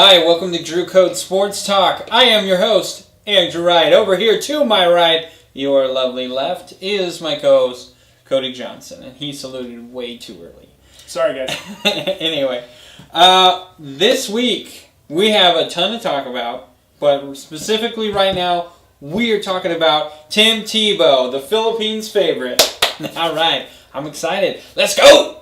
Hi, welcome to Drew Code Sports Talk. I am your host, Andrew Wright. Over here to my right, your lovely left, is my co-host, Cody Johnson. And he saluted way too early. Sorry, guys. Anyway, this week we have a ton to talk about. But specifically right now, we are talking about Tim Tebow, the Philippines' favorite. All right, I'm excited. Let's go!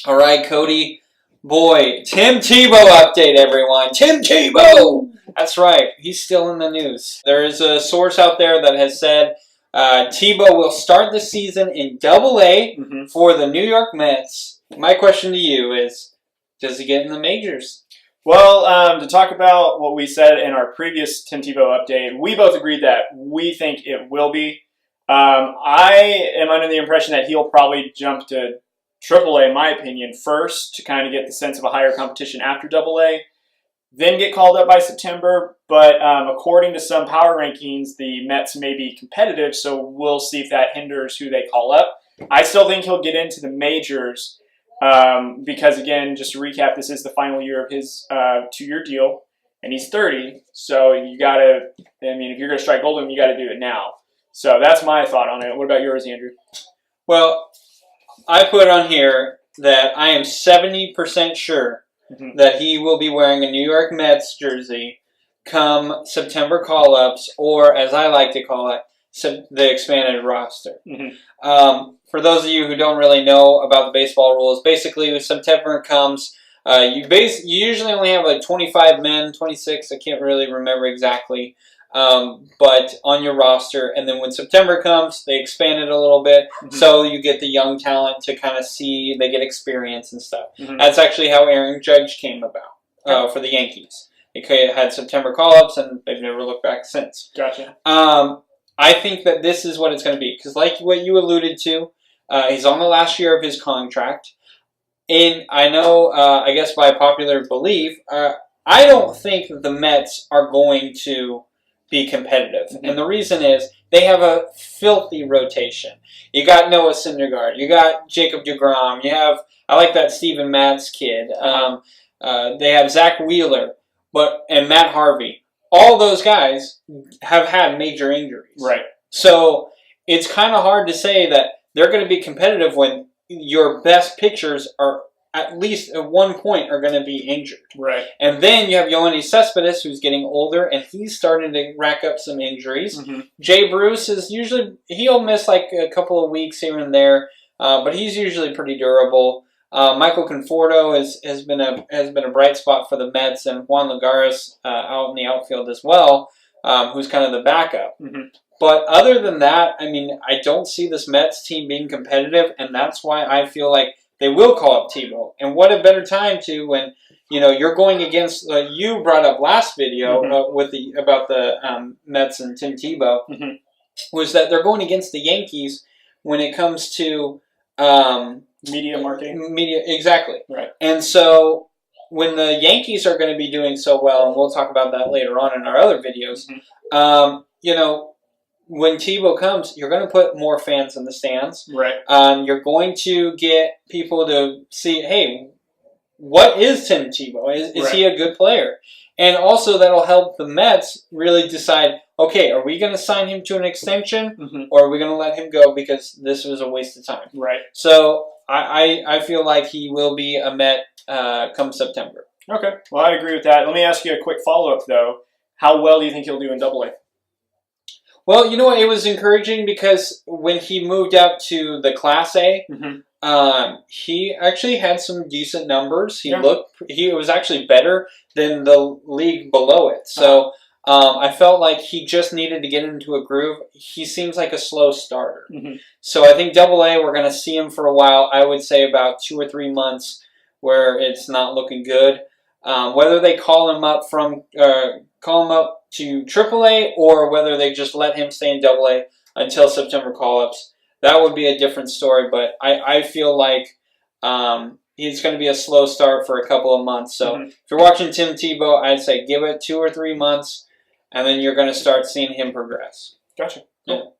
All right, Cody. Boy, Tim Tebow update, everyone. Tim Tebow! That's right. He's still in the news. There is a source out there that has said Tebow will start the season in Double-A for the New York Mets. My question to you is, does he get in the majors? Well, to talk about what we said in our previous Tim Tebow update, we both agreed that we think it will be. I am under the impression that he'll probably jump to Triple-A, in my opinion, first to kind of get the sense of a higher competition after Double-A, then get called up by September. But according to some power rankings, the Mets may be competitive, so we'll see if that hinders who they call up. I still think he'll get into the majors because, again, just to recap, this is the final year of his 2-year deal, and he's 30. So you got to, if you're going to strike gold, you got to do it now. So that's my thought on it. What about yours, Andrew? Well, I put on here that I am 70% sure that he will be wearing a New York Mets jersey come September call-ups, or as I like to call it, the expanded roster. For those of you who don't really know about the baseball rules, basically when September comes, you usually only have like 25 men, 26, I can't really remember exactly. But on your roster, and then when September comes, they expand it a little bit, so you get the young talent to kind of see, they get experience and stuff. That's actually how Aaron Judge came about for the Yankees. They had September call-ups, and they've never looked back since. Gotcha. I think that this is what it's going to be, because like what you alluded to, he's on the last year of his contract, and I know, I guess by popular belief, I don't think that the Mets are going to be competitive. And the reason is they have a filthy rotation. You got Noah Syndergaard. You got Jacob deGrom. You have, I like that Steven Matz kid. They have Zach Wheeler and Matt Harvey. All those guys have had major injuries. Right. So it's kind of hard to say that they're going to be competitive when your best pitchers are at least at one point are going to be injured. Right. And then you have Yoenis Cespedes, who's getting older, and he's starting to rack up some injuries. Jay Bruce is usually, he'll miss like a couple of weeks here and there, but he's usually pretty durable. Michael Conforto has been a bright spot for the Mets, and Juan Lagares out in the outfield as well, who's kind of the backup. But other than that, I don't see this Mets team being competitive, and that's why I feel like they will call up Tebow. And what a better time to when, you're going against, you brought up last video about the Mets and Tim Tebow, was that they're going against the Yankees when it comes to media marketing. Exactly. Right. And so when the Yankees are going to be doing so well, and we'll talk about that later on in our other videos, when Tebow comes, you're going to put more fans in the stands. Right. You're going to get people to see, hey, what is Tim Tebow? Is he a good player? And also that'll help the Mets really decide, okay, are we going to sign him to an extension or are we going to let him go because this was a waste of time? Right. So I feel like he will be a Met come September. Okay. Well, I agree with that. Let me ask you a quick follow-up, though. How well do you think he'll do in Double-A? Well, you know what? It was encouraging because when he moved out to the Class A, he actually had some decent numbers. He was actually better than the league below it. So I felt like he just needed to get into a groove. He seems like a slow starter. So I think Double-A, we're going to see him for a while. I would say about 2 or 3 months where it's not looking good. Whether they call him up to AAA or whether they just let him stay in AA, until September call-ups, that would be a different story. But I feel like he's going to be a slow start for a couple of months. So if you're watching Tim Tebow, I'd say give it 2 or 3 months, and then you're going to start seeing him progress. Gotcha. Yeah. Cool.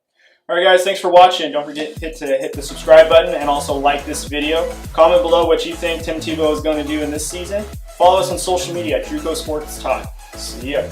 All right, guys, thanks for watching. Don't forget to hit the subscribe button and also like this video. Comment below what you think Tim Tebow is going to do in this season. Follow us on social media at Juco Sports Talk. See ya.